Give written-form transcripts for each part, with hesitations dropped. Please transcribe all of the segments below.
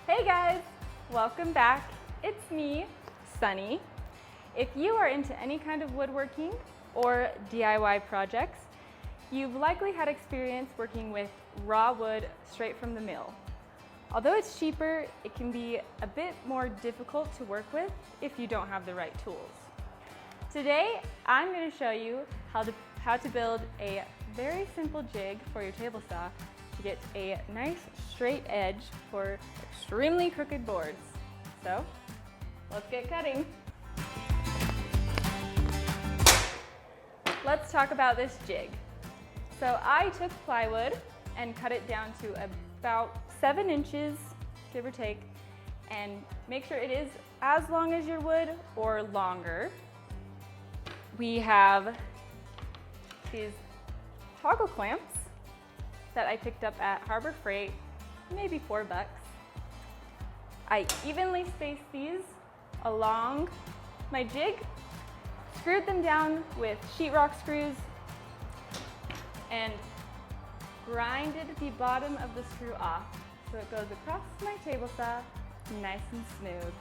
Hey guys, welcome back. It's me, Sunny. If you are into any kind of woodworking or DIY projects, you've likely had experience working with raw wood straight from the mill. Although it's cheaper, it can be a bit more difficult to work with if you don't have the right tools. Today, I'm going to show you how to build a very simple jig for your table saw to get a nice straight edge for extremely crooked boards. So, let's get cutting. Let's talk about this jig. So I took plywood and cut it down to about 7 inches, give or take, and make sure it is as long as your wood or longer. We have these toggle clamps that I picked up at Harbor Freight, maybe $4. I evenly spaced these along my jig, screwed them down with sheetrock screws, and grinded the bottom of the screw off so it goes across my table saw nice and smooth.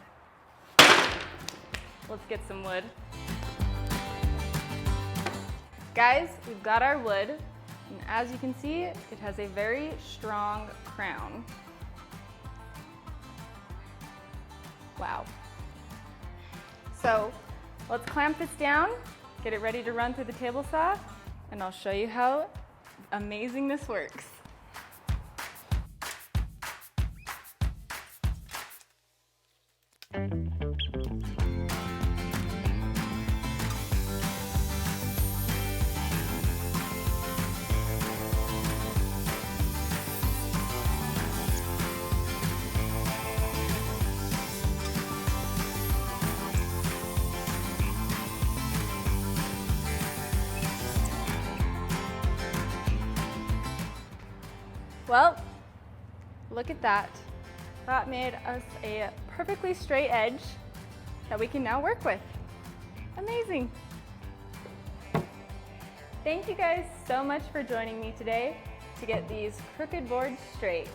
Let's get some wood. Guys, we've got our wood, and as you can see, it has a very strong crown. Wow. So let's clamp this down, get it ready to run through the table saw, and I'll show you how amazing this works. Well, look at that. That made us a perfectly straight edge that we can now work with. Amazing. Thank you guys so much for joining me today to get these crooked boards straight.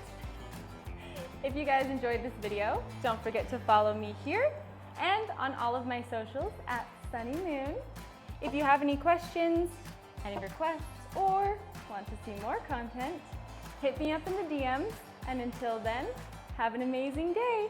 If you guys enjoyed this video, don't forget to follow me here and on all of my socials at Sunny Moon. If you have any questions, any requests, or want to see more content, hit me up in the DMs, and until then, have an amazing day.